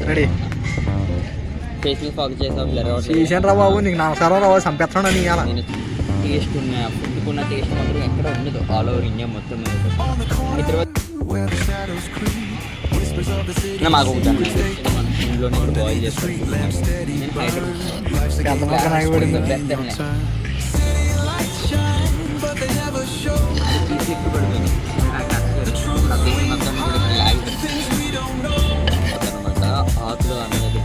Ready face మీద focus చేసావు సీషన్ రా బాబు, నీకు నమస్కారం రా బాబు, చంపేస్తున్నాను నీ అలా. నేను టేస్ట్ ఉన్న ఫుడ్కున్న టేస్ట్ మాత్రం ఎక్కడ ఉండదు ఆల్ ఓవర్ ఇండియా మొత్తం మీద. హైదరాబాద్ మాకు మన ఇంట్లోనే కూడా బాయిల్ చేసుకుంటాను. నేను హైదరాబాద్ ఆకులు అనేది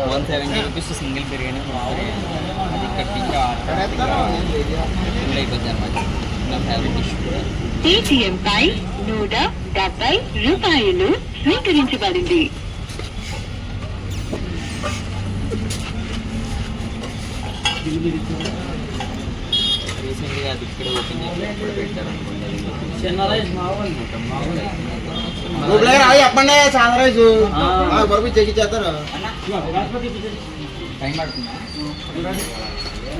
₹170 సింగిల్ బిర్యానీ అది కట్టించి అయిపోద్ది అన్నమాట. నా ఫేవరెట్ డిష్ కూడా. పేటిఎం పై ₹170 స్వీకరించబడింది. రీసెంట్గా అది ఇక్కడ ఓపెన్ చేసి ఎప్పుడు పెట్టారు అనుకుంటుంది. టైం పడుతుందా?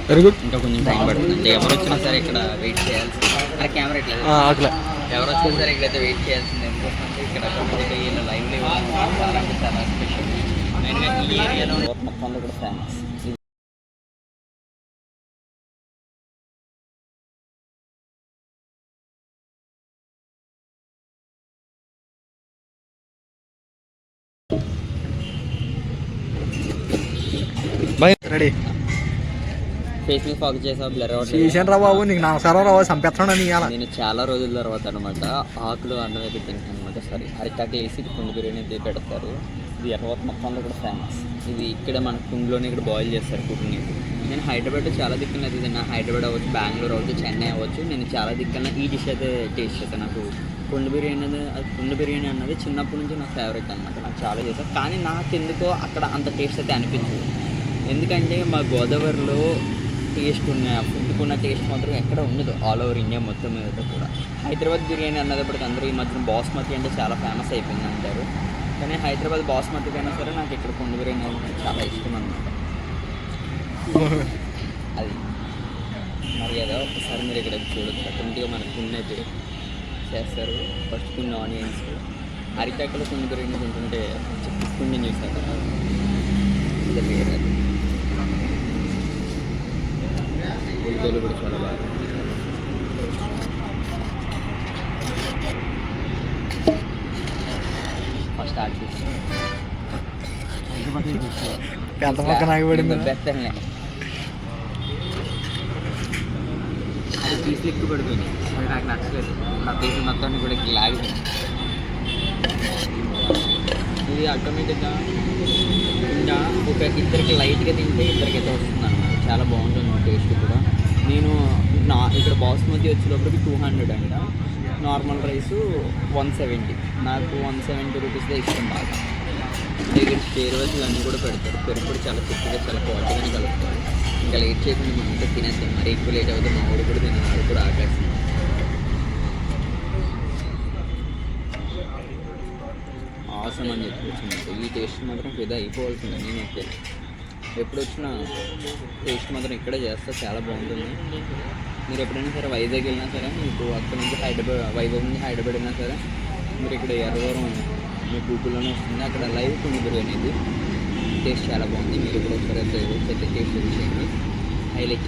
Very good. ఇంకా కొంచెం టైం పడుతుంది. అంటే ఎవరు వచ్చినా సరే ఇక్కడ వెయిట్ చేయాల్సింది. అక్కడ కెమెరా ఎట్లా ఎవరు వచ్చినా సరే ఇక్కడైతే వెయిట్ చేయాల్సింది. ఎందుకంటే ఇక్కడ లైవ్లో చాలా అంటే చాలా స్పెషల్. మెయిన్గా ఈ ఏరియాలో మొత్తంలో కూడా ఫేమస్. రెడీ ఫేస్ మీద ఫోకస్ చేసావు బ్లర్ సీషన్ రా బాబు, నీకు నమస్కారం రా బాబు, చంపేస్తున్నాను నీ అలా. నేను చాలా రోజుల తర్వాత అనమాట ఆకులు అన్నం అయితే తింటాను అనమాట. సారీ, అరిటాకులు వేసి కుండ బిర్యానీ అయితే పెడతారు. ఇది ఎర్రవత మొత్తంలో కూడా ఫేమస్. ఇది ఇక్కడ మన కుండలోనే ఇక్కడ బాయిల్ చేస్తారు కుటుంబ. నేను హైదరాబాద్ చాలా దిక్కున అయితే తిన్నా. హైదరాబాద్ అవ్వచ్చు, బెంగళూరు అవ్వచ్చు, చెన్నై అవ్వచ్చు. నేను చాలా దిక్కున ఈ డిష్ అయితే టేస్ట్ చేస్తాను. నాకు కుండ బిర్యానీ అన్నది చిన్నప్పటి నుంచి నాకు ఫేవరెట్ అనమాట. నాకు చాలా చేస్తాను. కానీ నాకు ఎందుకో అక్కడ అంత టేస్ట్ అయితే అనిపించదు. ఎందుకంటే మా గోదావరిలో టేస్ట్ ఫుడ్కున్న టేస్ట్ మాత్రం ఎక్కడ ఉండదు ఆల్ ఓవర్ ఇండియా మొత్తం మీద కూడా. హైదరాబాద్ బిర్యానీ అన్నదప్పటికి అందరూ ఈ మధ్యన బాస్మతి అంటే చాలా ఫేమస్ అయిపోయింది అంటారు. కానీ హైదరాబాద్ బాస్మతి అయినా సరే నాకు ఇక్కడ కుండ బిర్యానీ అంటే చాలా ఇష్టం అన్నమాట. అది మరి ఏదో ఒకసారి మీరు ఇక్కడ చూడొచ్చు. అటువంటిగా మన కుండ అయితే చేస్తారు. ఫస్ట్ కొన్ని ఆనియన్స్ అరిటాకులో కుండ బిర్యానీ తింటుంటే కుండ చూసారు. ఇది వేరే ఉల్లిపాయలు కూడా చాలా బాగా. ఫస్ట్ స్టార్ట్ చేస్తాను. పెద్ద పక్కన ఆగిపడింది. బెత్తనే అది పీసులు ఎక్కువ పడిపోయినాయి. అది నాకు నచ్చలేదు. నా పీసులు మొత్తాన్ని కూడా లాగిపోయింది. ఇది ఆటోమేటిక్గా ఇంకా ఒక ఇద్దరికి లైట్గా తింటే ఇద్దరికైతే వస్తుంది అన్నమాట. చాలా బాగుంటుంది టేస్ట్ కూడా. నేను ఇక్కడ బాస్మతి వచ్చేటప్పటికి 200 అంట. Normal rice 170. నాకు 170 రూపీస్దే ఇష్టం బాగా. ఇక్కడ చేరువసి అన్నీ కూడా పెడతారు. పెరుగు కూడా చాలా చిక్కగా చాలా క్వాలిటీగానే కలుపుతారు. ఇంకా లేట్ చేయకుండా మనం ఇంకా తినేస్తాం. మరి ఎక్కువ లేట్ అవుతుంది. మా ఊడు కూడా తినేవాడు కూడా ఆగేస్తుంది. అవసరం అని చెప్పి వచ్చిందంటే ఈ టేస్ట్ మాత్రం ఫిదా అయిపోవాల్సిందే. నేనైతే ఎప్పుడు వచ్చినా టేస్ట్ మాత్రం ఇక్కడే చేస్తా. చాలా బాగుంటుంది. మీరు ఎప్పుడైనా సరే వైజాగ్ వెళ్ళినా సరే, మీకు అక్కడ నుంచి వైజాగ్ నుంచి హైదరాబాద్ వెళ్ళినా సరే, మీరు ఇక్కడ ఎర్రవరం మీ గూగుల్లోనే వస్తుంది. అక్కడ లైవ్ కుండ బిర్యానీ ఇది టేస్ట్ చాలా బాగుంది. మీరు కూడా ఒకసారి టేస్ట్ చేయండి. హైలైట్.